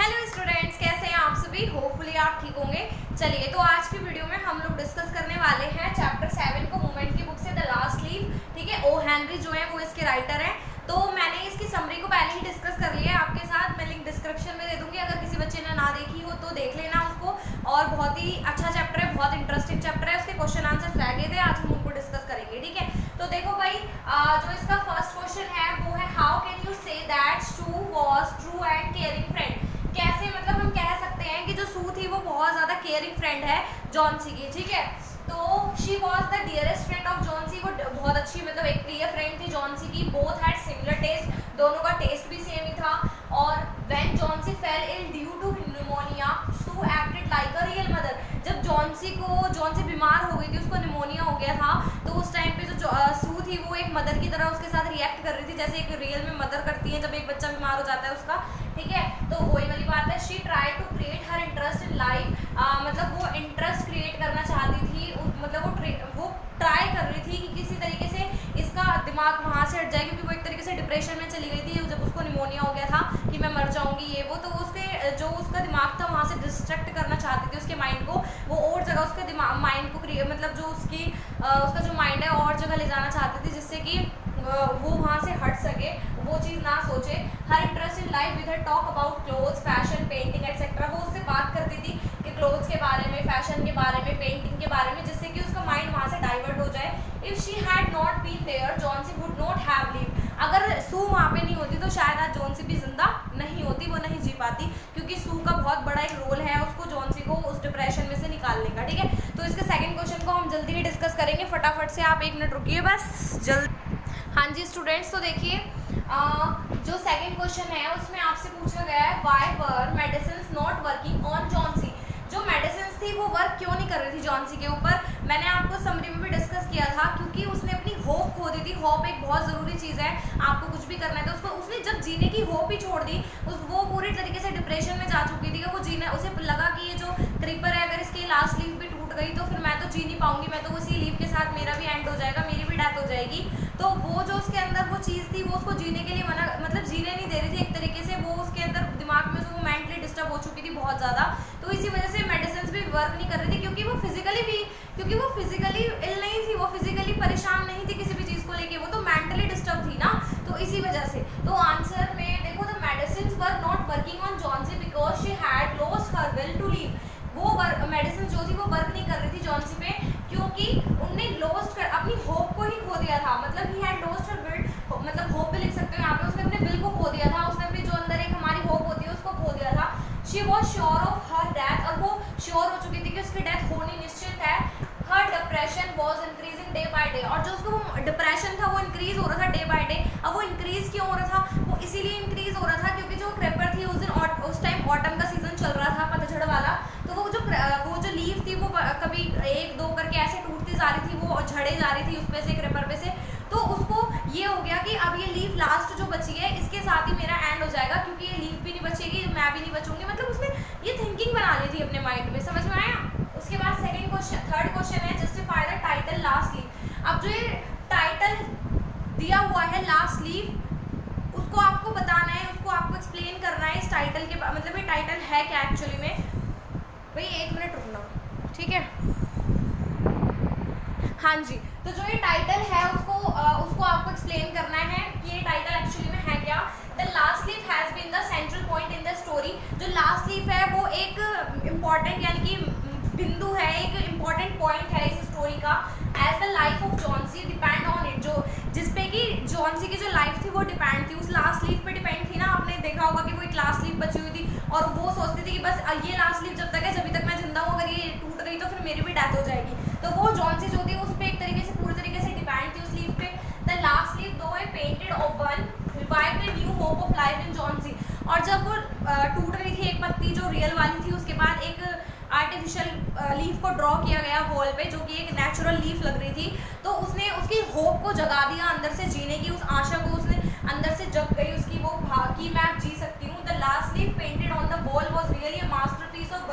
Hello students, कैसे हैं आप सभी। होपफुली आप ठीक होंगे। चलिए, तो आज की वीडियो में हम लोग डिस्कस करने वाले हैं चैप्टर 7 को, मूवमेंट की बुक से, द लास्ट लीफ। ठीक है, ओ हेनरी जो है वो इसके राइटर हैं। तो मैंने इसकी समरी को पहले ही डिस्कस कर लिया है आपके साथ। मैं लिंक डिस्क्रिप्शन में दे दूंगी, अगर किसी बच्चे ने ना देखी हो तो देख लेना उसको। और बहुत ही अच्छा चैप्टर है, बहुत इंटरेस्टिंग चैप्टर है। उसके क्वेश्चन आंसर रह गए थे, आज हम उनको डिस्कस करेंगे। ठीक है, तो देखो भाई, जो इसका फर्स्ट क्वेश्चन है वो है, how can you say that Sue was true and caring friend. कैसे, मतलब हम कह सकते हैं कि जो सू थी वो बहुत ज्यादा केयरिंग फ्रेंड है जॉन सी की। ठीक है, तो she was the dearest friend of Johnsy. वो बहुत अच्छी, मतलब एक प्रिय फ्रेंड थी जॉन सी की। बोथ हैड सिमिलर टेस्ट, दोनों का टेस्ट भी सेम ही था। और when Johnsy fell ill due to pneumonia, Sue acted like a real mother. जब जॉन सी बीमार हो गई थी, उसको निमोनिया हो गया था, तो उस टाइम पे जो सू थी वो एक मदर की तरह उसके साथ रिएक्ट कर रही थी, जैसे एक रियल में मदर करती है जब एक बच्चा बीमार हो जाता है उसका। ठीक है, तो वही वाली बात है। She try to create her interest in life, मतलब वो इंटरेस्ट क्रिएट करना चाहती थी, मतलब वो ट्राई कर रही थी कि किसी तरीके से इसका दिमाग वहाँ से हट जाए, क्योंकि वो एक तरीके से डिप्रेशन में चली गई थी जब उसको निमोनिया हो गया था कि मैं मर जाऊंगी ये वो। तो उसके जो उसका दिमाग था वहाँ से डिस्ट्रैक्ट करना चाहती थी उसके माइंड को, वो और जगह उसके दिमाग माइंड को मतलब जो उसका जो माइंड है और जगह ले जाना चाहती थी, जिससे कि वो वहाँ से हट सके, वो चीज़ ना सोचे। हर interest in life with her talk about clothes, fashion, painting etcetera. वो उससे बात करती थी कि क्लोथ्स के बारे में, फैशन के बारे में, पेंटिंग के बारे में, जिससे कि उसका माइंड वहाँ से डाइवर्ट हो जाए। If she had not been there, Johnsy would not have lived. अगर सू वहाँ पे नहीं होती तो शायद आज जॉन सी भी जिंदा नहीं होती, वो नहीं जी पाती, क्योंकि सू का बहुत बड़ा एक रोल है उसको जॉन सी को उस डिप्रेशन में से निकालने का। ठीक है, तो इसके सेकंड क्वेश्चन को हम जल्दी ही डिस्कस करेंगे। फटाफट से आप 1 मिनट रुकिए बस, जल्द। हाँ जी स्टूडेंट्स, तो देखिए, जो सेकंड क्वेश्चन है उसमें आपसे पूछा गया है, why were medicines not working on Johnsy. जो मेडिसिन्स थी वो वर्क क्यों नहीं कर रही थी जॉन सी के ऊपर। मैंने आपको समरी में भी डिस्कस किया था, क्योंकि उसने अपनी होप खो दी थी। होप एक बहुत ज़रूरी चीज़ है, आपको कुछ भी करना है तो उसने जब जीने की होप ही छोड़ दी, वो पूरी तरीके से डिप्रेशन में जा चुकी थी कि वो जीना, उसे लगा कि ये जो क्रीपर है, अगर इसकी लास्ट लीफ भी टूट गई तो फिर मैं तो जी नहीं पाऊंगी, मैं तो उसी लीफ के साथ मेरा भी एंड हो जाएगा, मेरी भी डेथ हो जाएगी। तो वो जो उसके अंदर वो चीज़ थी वो उसको जीने के लिए मना, मतलब जीने नहीं दे रही थी एक तरीके से। वो उसके अंदर दिमाग में वो मेंटली डिस्टर्ब हो चुकी थी बहुत ज़्यादा। तो इसी वजह से मेडिसिन भी वर्क नहीं कर रही थी, क्योंकि वो फिजिकली इल नहीं थी, वो फिजिकली परेशान नहीं थी किसी भी चीज़ को लेके, वो तो मेंटली डिस्टर्ब थी ना। तो इसी वजह से, तो आंसर में देखो, the medicine were not working on Johnsy because she had lost her will to live. वो मेडिसिन जो थी वो वर्क नहीं कर रही थी जॉन सी पे, क्योंकि उनने अपनी होप को ही खो दिया था। मतलब he had lost her will, मतलब होप भी लिख सकते हो यहाँ पे, उसने अपने विल को खो दिया था, उसने अपनी जो अंदर एक हमारी होप होती है उसको खो दिया था। She was sure of her death, और वो श्योर हो चुकी थी कि उसकी डेथ होनी निश्चित है। हर depression was increasing day by day, और जो उसको डिप्रेशन था वो इंक्रीज हो रहा था डे बाय डे। अब वो इंक्रीज क्यों हो रहा था, वो इसीलिए इंक्रीज हो रहा था क्योंकि जो क्रेपर थी उस टाइम ऑटम का सीजन चल रहा था, पतझड़ वाला। तो वो जो लीफ थी वो कभी 1-2 करके ऐसे टूटती जा रही थी, वो झड़े जा रही थी उसपे से, क्रेपर पे से। तो उसको ये हो गया कि अब ये लीफ लास्ट जो बची है इसके साथ ही मेरा एंड हो जाएगा, क्योंकि ये लीफ भी नहीं बचेगी, मैं भी नहीं बचूंगी। मतलब उसने ये थिंकिंग बना ली थी अपने माइंड में, समझ में आया। उसके बाद थर्ड क्वेश्चन है, justify the title last leaf. अब जो ये टाइटल दिया हुआ है लास्ट लीफ, उसको आपको बताना है, उसको आपको एक्सप्लेन करना है इस टाइटल के, मतलब ये टाइटल है क्या एक्चुअली में। भाई 1 मिनट रुकना, ठीक है। हाँ जी, तो जो ये टाइटल है उसको आपको एक्सप्लेन करना है कि ये टाइटल एक्चुअली में है क्या। The last leaf has been the central point in the story. जो लास्ट लीफ है वो एक इम्पॉर्टेंट, यानी कि बिंदु है, एक इम्पॉर्टेंट पॉइंट है इस स्टोरी का। As the life of Johnsy depend on it, जो जिसपे कि जॉन सी की जो लाइफ थी वो डिपेंड थी, उस लास्ट लीफ पे डिपेंड थी ना। आपने देखा होगा कि वो एक लास्ट लीफ बची हुई थी, और वो सोचती थी कि बस ये लास्ट लीफ जब तक है, जब तक मैं जिंदा हूँ, अगर ये टूट गई तो फिर मेरी भी डेथ हो जाएगी। तो वो जॉन सी जो थी उस पर एक तरीके से, पूरी तरीके से डिपेंड थी उस लीफ पे। द लास्ट लीफ दो a painted of one revived the new hope of life in Johnsy. और जब वो टूट रही थी एक पत्ती जो रियल वाली थी, उसके बाद एक आर्टिफिशियल लीफ को ड्रॉ किया गया वॉल पे, जो कि एक नेचुरल लीफ लग रही थी। तो उसने उसकी होप को जगा दिया अंदर से, जीने की उस आशा को उसने अंदर से जग गई उसकी, वो कि मैं अब जी सकती हूँ। The last leaf painted on the wall was really a masterpiece of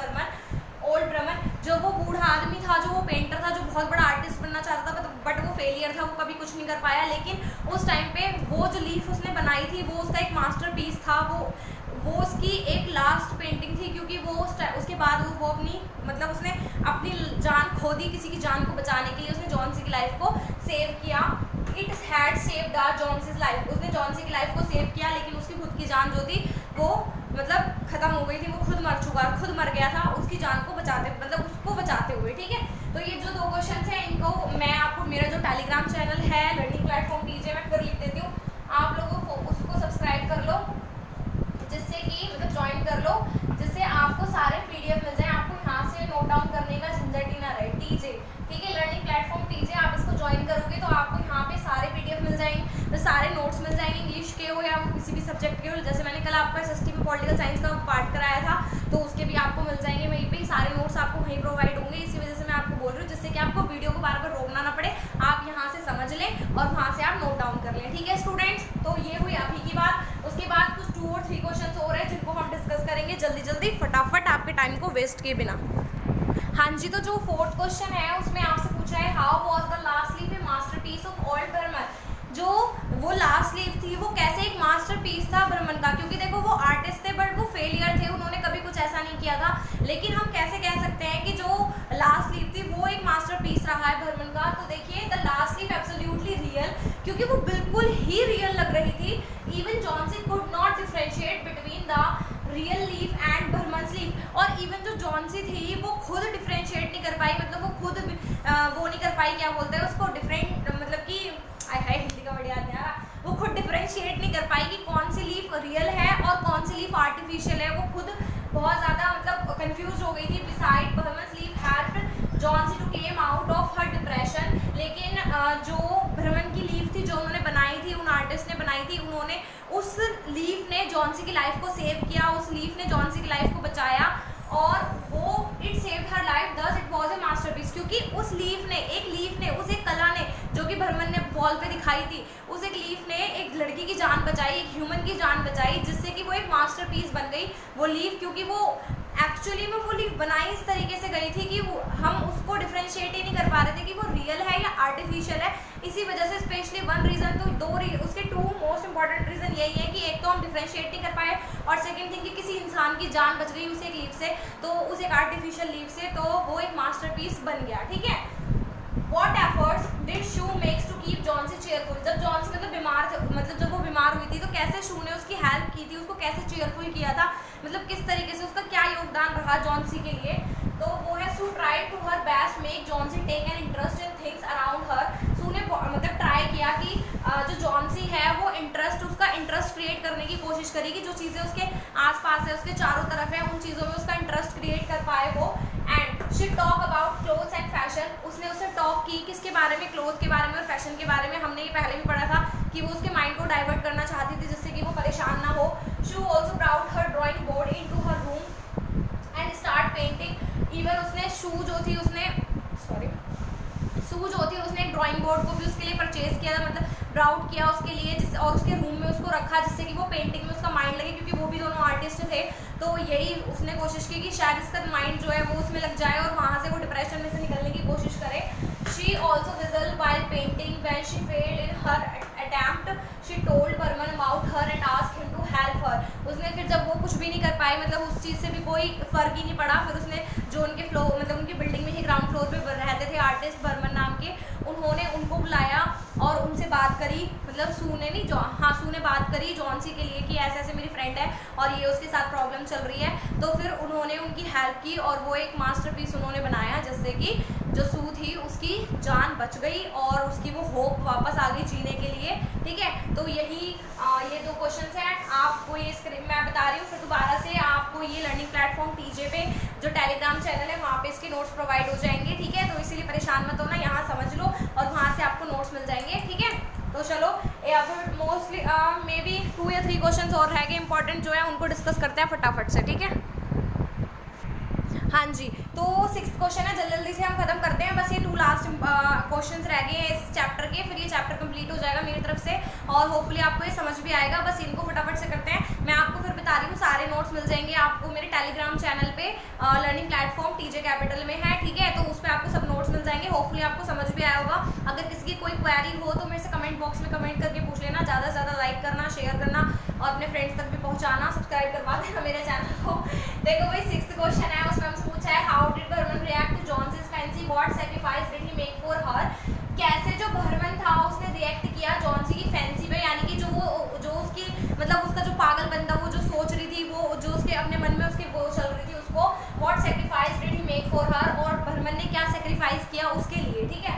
old Behrman. जो वो बूढ़ा आदमी था, जो वो पेंटर था, जो बहुत बड़ा आर्टिस्ट बनना चाहता था, बट वो फेलियर था, वो कभी कुछ नहीं कर पाया। लेकिन उस टाइम पे वो जो लीफ उसने बनाई थी वो उसका एक मास्टरपीस था। वो उसकी एक लास्ट पेंटिंग थी, क्योंकि वो उसके बाद वो अपनी मतलब उसने अपनी जान खो दी किसी की जान को बचाने के लिए, उसने जॉन सी की लाइफ को सेव किया। It had saved Johnsy's life, उसने जॉन सी की लाइफ को सेव किया, लेकिन उसकी खुद की जान जो थी वो मतलब खत्म हो गई थी, वो खुद मर गया था उसकी जान को बचाते मतलब उसको बचाते हुए। ठीक है, तो ये जो 2 क्वेश्चन हैं इनको मैं आपको मेरा जो टेलीग्राम चैनल है लर्निंग प्लेटफॉर्म टीजे में फिर लिख देती हूँ, आप लोगों को उसको सब्सक्राइब कर लो, जिससे कि मतलब ज्वाइन कर लो, जिससे आपको सारे पीडीएफ मिल जाए, आपको यहाँ से नोट डाउन करने का झंझट ही ना रहे। टीजे, ठीक है, लर्निंग प्लेटफॉर्म टीजे, आप इसको ज्वाइन करोगे तो आपको यहाँ पे सारे पीडीएफ मिल जाएंगे, तो सारे नोट्स मिल जाएंगे, इंग्लिश के हो या किसी भी सब्जेक्ट के हो। जैसे मैंने कल आपका एसएसटी में पॉलिटिकल साइंस का पार्ट कराया था, तो उसके भी आपको मिल जाएंगे वहीं पे, सारे नोट्स आपको वहीं प्रोवाइड होंगे। इसी वजह से मैं आपको बोल रही हूँ, जिससे कि आपको वीडियो को बार बार रोकना ना पड़े, आप यहाँ से समझ लें और वहाँ से आप नोट डाउन कर लें। ठीक है स्टूडेंट्स, तो ये हुई अभी की बात। उसके बाद कुछ 2 और 3 क्वेश्चन और हैं जिनको हम डिस्कस करेंगे जल्दी जल्दी फटाफट, आपके टाइम को वेस्ट किए बिना। हाँ जी, तो जो 4th क्वेश्चन है उसमें आपसे पूछा है how was the last leaf a masterpiece of old Behrman. जो वो लास्ट लीफ थी वो कैसे एक मास्टरपीस था बर्मन का, क्योंकि देखो वो आर्टिस्ट थे बट वो फेलियर थे, उन्होंने कभी कुछ ऐसा नहीं किया था, लेकिन हम कैसे कह सकते हैं कि जो लास्ट लीफ थी वो एक मास्टरपीस रहा है बर्मन का। तो देखिए the last leaf absolutely real, क्योंकि वो बिल्कुल ही रियल लग रही थी। Even Johnson could not differentiate between the real leaf and Burman's leaf, और इवन जो जॉनसी थी वो खुद डिफरेंशिएट नहीं कर पाई, मतलब वो खुद वो नहीं कर पाई, क्या बोलते हैं उसको, डिफरेंट मतलब कि हिंदी का बढ़िया नहीं आ रहा, वो खुद डिफरेंशिएट नहीं कर पाई कि कौन सी लीफ रियल है और कौन सी लीफ आर्टिफिशियल है, वो खुद बहुत ज़्यादा मतलब कंफ्यूज हो गई थी। Beside Behrman's leaf helped Johnsy to came out of her depression, लेकिन जो बर्मन की लीफ थी जो उन्होंने बनाई थी, उन आर्टिस्ट ने बनाई थी, उन्होंने उस लीफ ने जॉनसी की लाइफ को सेव किया, उस लीफ ने जॉनसी की लाइफ को बचाया, और वो it saved her life, thus it was a masterpiece, क्योंकि उस लीफ ने उस एक कला ने जो कि बर्मन ने वॉल पे दिखाई थी, उस एक लीफ ने एक लड़की की जान बचाई, एक ह्यूमन की जान बचाई, जिससे कि वो एक मास्टरपीस बन गई वो लीफ, क्योंकि वो एक्चुअली में वो लीफ बनाई इस तरीके से गई थी कि हम उसको डिफरेंशिएट ही नहीं कर पा रहे थे कि वो रियल है या आर्टिफिशियल है। इसी वजह से स्पेशली 1 रीज़न, तो उसके 2 मोस्ट इंपॉर्टेंट रीज़न यही है कि एक तो हम डिफरेंशिएट नहीं कर पाए, और सेकंड थिंग कि किसी इंसान की जान बच गई उस एक लीफ से, तो उस एक आर्टिफिशियल लीफ से, तो वो एक मास्टरपीस बन गया। ठीक है, What efforts did shoe makes to keep Johnsy cheerful? जब जॉनसी मतलब बीमार थे, मतलब जब वो बीमार हुई थी, तो कैसे शू ने उसकी हेल्प की थी, उसको कैसे चेयरफुल किया था, मतलब किस तरीके से उसका क्या योगदान रहा जॉनसी के लिए। तो वो है Sue tried to her best make Johnsy take an interest in things around her. Sue ने मतलब ट्राई किया कि जो जॉनसी है वो उसका इंटरेस्ट क्रिएट करने की कोशिश करी कि जो चीज़ें उसके आसपास है, उसके चारों तरफ है, उन चीज़ों में उसका इंटरेस्ट क्रिएट कर पाए वो। And she talk about clothes and fashion, उसने उससे टॉक की किसके बारे में, क्लोथ के बारे में और फैशन के बारे में। हमने ये पहले भी पढ़ा था कि वो उसके माइंड को डाइवर्ट करना चाहती थी जिससे कि वो परेशान ना हो। Sue also brought her drawing board into her room and start painting. Even उसने शू जो थी उसने एक ड्राइंग बोर्ड को भी उसके लिए परचेज किया था, मतलब ब्राउट किया उसके लिए, और उसके रूम में उसको रखा जिससे कि वो पेंटिंग में उसका माइंड लगे, क्योंकि वो भी दोनों आर्टिस्ट थे। तो यही उसने कोशिश की कि शायद इसका माइंड जो है वो उसमें लग जाए और वहाँ से वो डिप्रेशन में से निकलने की कोशिश करे। She also whistle while painting when she failed in her attempt she told Behrman about her and asked him to help her. उसने फिर जब वो कुछ भी नहीं कर पाई, मतलब उस चीज़ से भी कोई फर्क ही नहीं पड़ा, फिर उसने जो उनके मतलब उनकी बिल्डिंग में ही ग्राउंड फ्लोर पे रहते थे आर्टिस्ट बर्मन नाम के, उन्होंने उनको बुलाया और उनसे बात करी, मतलब शू ने बात करी जॉनसी के लिए कि ऐसे ऐसे मेरी फ्रेंड है और ये उसके साथ प्रॉब्लम चल रही है। तो फिर उन्होंने उनकी हेल्प की और वो एक मास्टरपीस उन्होंने बनाया जिससे कि जो शू थी उसकी जान बच गई और उसकी वो होप वापस आ गई जीने के लिए। ठीक है, तो यही ये 2 क्वेश्चंस हैं। आपको ये स्क्रीन मैं बता रही हूँ, फिर दोबारा से आपको ये लर्निंग प्लेटफॉर्म टीजे पे जो टेलीग्राम चैनल है वहाँ पे इसके नोट्स प्रोवाइड हो जाएंगे। ठीक है, तो इसीलिए परेशान मत होना, यहाँ समझ लो और वहाँ से आपको नोट्स मिल जाएंगे। ठीक है, तो चलो अब मोस्टली मे बी 2 या 3 क्वेश्चन और रह गए इंपॉर्टेंट जो है, उनको डिस्कस करते हैं फटाफट से। ठीक है, हाँ जी, तो 6th क्वेश्चन है, जल्दी से हम खत्म करते हैं। बस ये 2 लास्ट क्वेश्चंस रह गए हैं इस चैप्टर के, फिर ये चैप्टर कंप्लीट हो जाएगा मेरी तरफ से और होपफुली आपको ये समझ भी आएगा। बस इनको फटाफट से करते हैं। मैं आपको फिर बता रही हूँ, सारे नोट्स मिल जाएंगे आपको मेरे टेलीग्राम चैनल पे, लर्निंग प्लेटफॉर्म टीजे कैपिटल में है। ठीक है, तो उस पर आपको सब नोट्स मिल जाएंगे, होपफुली आपको समझ भी आया होगा। अगर किसी की कोई क्वेरी हो तो मेरे से कमेंट बॉक्स में कमेंट करके पूछ लेना। ज़्यादा से ज़्यादा लाइक करना, शेयर करना और अपने फ्रेंड्स तक भी पहुँचाना। सब्सक्राइब सब्सक्राइब करवा देना मेरे चैनल को। देखो भाई 6th क्वेश्चन है, उसमें हमसे पूछा है how did Behrman react to Johnsy's fancy, what sacrifice did he make for her. कैसे जो बर्मन था उसने रिएक्ट किया जॉन्सी की फैंसी पे, यानी कि जो उसकी मतलब उसका जो पागल बंदा वो जो सोच रही थी, वो जो उसके अपने मन में उसके वो चल रही थी उसको, what sacrifice did he make for हर, और बर्मन ने क्या सैक्रिफाइस किया उसके लिए, ठीक है।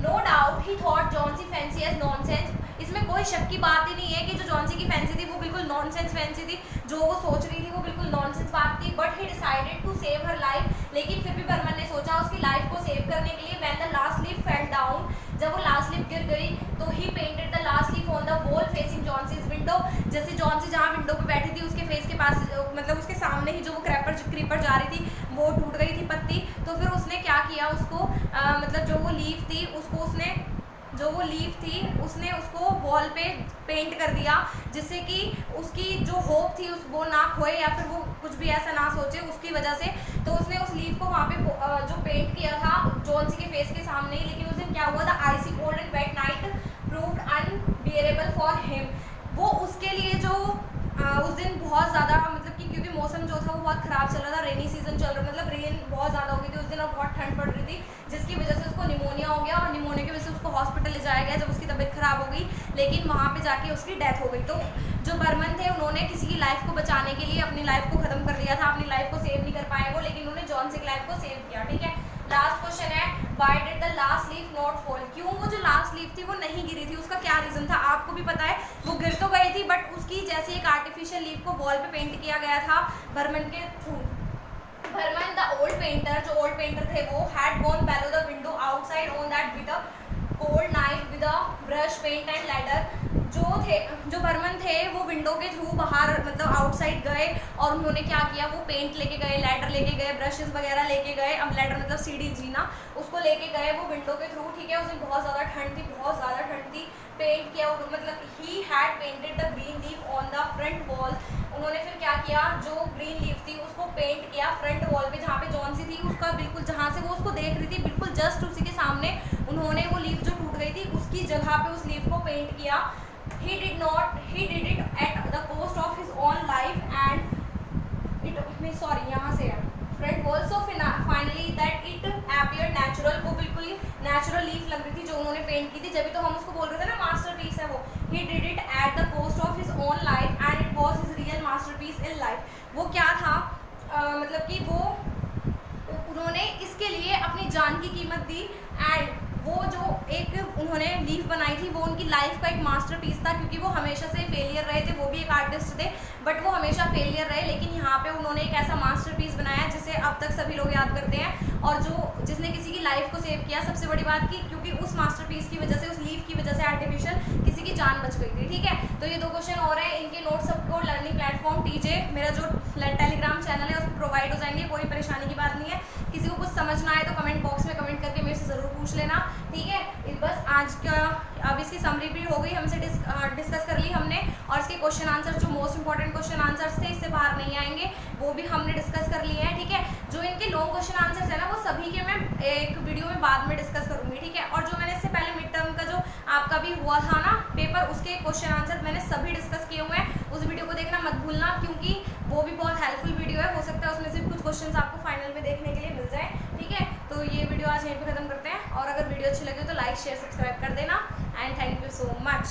No doubt he thought Johnsy fancy as nonsense. इसमें कोई शक की बात ही नहीं है कि जो जॉन्सी की फैंसी थी वो बिल्कुल नॉनसेंस फैंसी थी, जो वो सोच रही थी वो बिल्कुल नॉनसेंस बात थी। But he decided to save her life, लेकिन फिर भी बर्मन ने सोचा उसकी लाइफ को सेव करने के लिए। When the last leaf fell down, जब वो लास्ट लीफ गिर गई तो he painted the last leaf on the wall facing Johnsy's window. जैसे जॉन्सी जहाँ विंडो पे बैठी थी उसके फेस के पास, मतलब उसके सामने ही जो वो क्रीपर जा रही थी वो टूट गई थी पत्ती। तो फिर उसने क्या किया उसको मतलब जो वो लीफ थी उसको उसने उसको वॉल पे पेंट कर दिया, जिससे कि उसकी जो होप थी वो ना खोए या फिर वो कुछ भी ऐसा ना सोचे उसकी वजह से। तो उसने उस लीफ को वहाँ पे जो पेंट किया था जॉन्सी के फेस के सामने ही। लेकिन उस दिन क्या हुआ, the icy cold and wet night proved unbearable for him. वो उसके लिए जो उस दिन बहुत ज़्यादा मतलब कि क्योंकि मौसम जो था वो बहुत ख़राब चल रहा था, रेनी सीजन चल रहा, मतलब रेन बहुत ज़्यादा हो गई थी उस दिन और बहुत ठंड पड़ रही थी, जिसकी वजह से उसको निमोनिया हो गया और निमोनिया की वजह से उसको हॉस्पिटल ले जाया गया जब उसकी तबीयत ख़राब हो गई। लेकिन वहाँ पे जाके उसकी डेथ हो गई। तो जो बर्मन थे उन्होंने किसी की लाइफ को बचाने के लिए अपनी लाइफ को ख़त्म कर लिया था, अपनी लाइफ को सेव नहीं कर पाए वो, लेकिन उन्होंने जॉन्सी की लाइफ को सेव किया, ठीक है। लास्ट क्वेश्चन है why did the last leaf not fall. क्यों वो जो लास्ट लीफ थी वो नहीं गिरी थी, उसका क्या रीज़न था आपको भी पता है। वो गिर तो गई थी बट उसकी जैसे एक आर्टिफिशियल लीफ को वॉल पे पेंट किया गया था बर्मन के through. Behrman the old painter, जो ओल्ड पेंटर थे वो had gone below the window outside on that with a cold knife with a brush paint and ladder. जो बर्मन थे वो विंडो के थ्रू बाहर मतलब आउटसाइड गए और उन्होंने क्या किया, वो पेंट लेके गए, लैडर लेके गए, ब्रशेस वगैरह लेके गए। अब लैडर मतलब सीढ़ी जीना, उसको लेके गए वो विंडो के थ्रू, ठीक है। उस दिन बहुत ज़्यादा ठंड थी, बहुत ज़्यादा ठंड थी। पेंट किया मतलब he had painted the green leaf on the front wall. उन्होंने फिर क्या किया, जो ग्रीन लीफ थी उसको पेंट किया फ्रंट वॉल पे, जहाँ पे जॉन्सी थी उसका बिल्कुल जहाँ से वो उसको देख रही थी बिल्कुल जस्ट उसी के सामने उन्होंने वो लीफ जो टूट गई थी उसकी जगह पे उस लीफ को पेंट किया। He did it at the cost of his own life and यहाँ से है front wall. So finally that it appeared natural, वो बिल्कुल नेचुरल लीफ लग रही थी जो उन्होंने पेंट की थी, जब तो हम उसको बोल रहे थे ना मास्टरपीस है वो। He did it at the cost of his own life and it was his real masterpiece in life। वो क्या था मतलब कि वो उन्होंने इसके लिए अपनी जान की कीमत दी एंड वो जो एक उन्होंने लीफ बनाई थी वो उनकी लाइफ का एक मास्टरपीस था, क्योंकि वो हमेशा से फेलियर रहे थे, वो भी एक आर्टिस्ट थे बट वो हमेशा फेलियर रहे। लेकिन यहाँ पे उन्होंने एक ऐसा मास्टरपीस बनाया जिसे अब तक सभी लोग याद करते हैं और जिसने किसी की लाइफ को सेव किया। सबसे बड़ी बात की क्योंकि उस मास्टरपीस की वजह से, उस लीफ की वजह से आर्टिफिशियल किसी की जान बच गई थी, ठीक है। तो ये 2 क्वेश्चन और हैं, इनके नोट्स सबको लर्निंग प्लेटफॉर्म टीजे मेरा जो टेलीग्राम चैनल है उस पर प्रोवाइड हो जाएंगे, कोई परेशानी की बात नहीं है। किसी को कुछ समझ ना आए तो कमेंट बॉक्स में कमेंट करके मेरे से ज़रूर पूछ लेना, ठीक है। बस आज का अब इसकी समरी भी हो गई, हमसे डिस्कस कर ली हमने, और इसके क्वेश्चन आंसर जो मोस्ट इंपॉर्टेंट क्वेश्चन आंसर्स थे इससे बाहर नहीं आएंगे वो भी हमने डिस्कस कर लिए हैं, ठीक है। जो इनके लॉन्ग क्वेश्चन आंसर्स है ना वो सभी के मैं एक वीडियो में बाद में डिस्कस करूँगी, ठीक है। और जो मैंने इससे पहले मिड टर्म का जो आपका भी हुआ था ना पेपर, उसके क्वेश्चन आंसर मैंने सभी डिस्कस किए हुए हैं, उस वीडियो को देखना मत भूलना क्योंकि वो भी बहुत हेल्पफुल वीडियो है। हो सकता है उसमें से कुछ क्वेश्चन आपको फाइनल में देखने के लिए मिल जाए, ठीक है। तो ये वीडियो आज यहीं पे ख़त्म करते हैं और अगर वीडियो अच्छी लगे तो लाइक शेयर सब्सक्राइब कर देना and thank you so much.